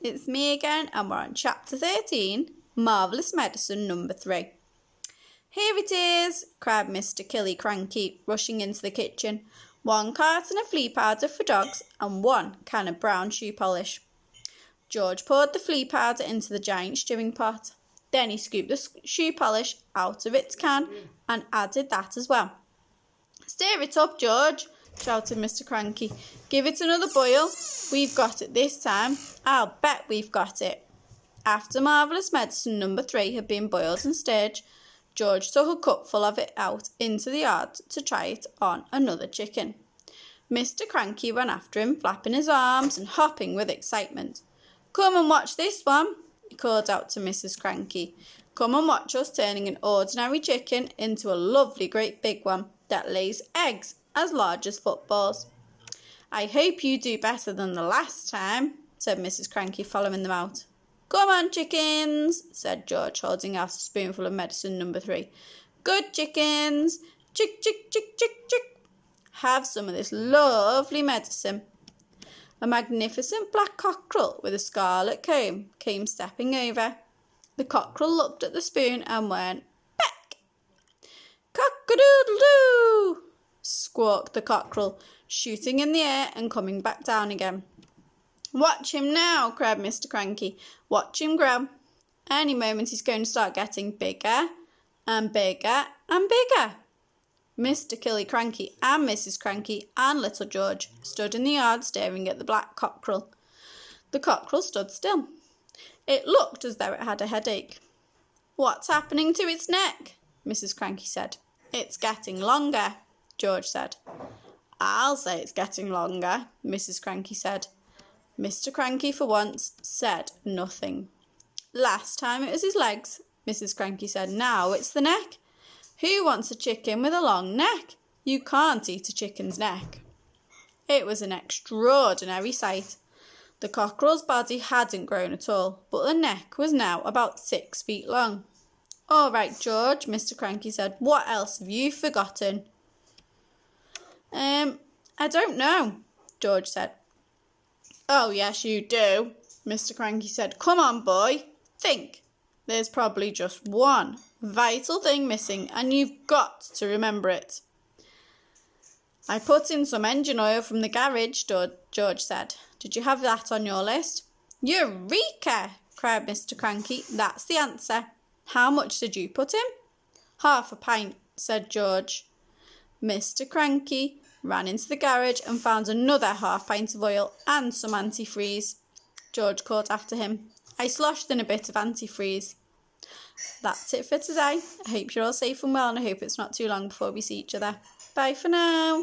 it's me again and we're on chapter 13, Marvellous Medicine number 3. Here it is, cried Mr. Killy-Cranky, rushing into the kitchen. 1 carton of flea powder for dogs and 1 can of brown shoe polish. George poured the flea powder into the giant stewing pot. Then he scooped the shoe polish out of its can and added that as well. Stir it up, George, shouted Mr. Cranky. Give it another boil. We've got it this time. I'll bet we've got it. After Marvellous Medicine number 3 had been boiled and stirred, George took a cupful of it out into the yard to try it on another chicken. Mr. Cranky ran after him, flapping his arms and hopping with excitement. Come and watch this one, he called out to Mrs. Cranky. Come and watch us turning an ordinary chicken into a lovely great big one that lays eggs as large as footballs. I hope you do better than the last time, said Mrs. Cranky, following them out. Come on, chickens, said George, holding out a spoonful of medicine number 3. Good chickens, chick, chick, chick, chick, chick. Have some of this lovely medicine. A magnificent black cockerel with a scarlet comb came stepping over. The cockerel looked at the spoon and went, peck! Cock-a-doodle-doo! Squawked the cockerel, shooting in the air and coming back down again. Watch him now, cried Mr. Cranky. Watch him grow. Any moment he's going to start getting bigger and bigger and bigger. Mr. Killy-Cranky and Mrs. Cranky and little George stood in the yard staring at the black cockerel. The cockerel stood still. It looked as though it had a headache. What's happening to its neck? Mrs. Cranky said. It's getting longer, George said. I'll say it's getting longer, Mrs. Cranky said. Mr. Cranky, for once, said nothing. Last time it was his legs, Mrs. Cranky said. Now it's the neck. Who wants a chicken with a long neck? You can't eat a chicken's neck. It was an extraordinary sight. The cockerel's body hadn't grown at all, but the neck was now about 6 feet long. All right, George, Mr. Cranky said. What else have you forgotten? I don't know, George said. Oh, yes, you do, Mr. Cranky said. Come on, boy, think. There's probably just one vital thing missing, and you've got to remember it. I put in some engine oil from the garage, George said. Did you have that on your list? Eureka! Cried Mr. Cranky. That's the answer. How much did you put in? 1/2 pint, said George. Mr. Cranky ran into the garage and found another 1/2 pint of oil and some antifreeze. George called after him. I sloshed in a bit of antifreeze. That's it for today. I hope you're all safe and well, and I hope it's not too long before we see each other. Bye for now.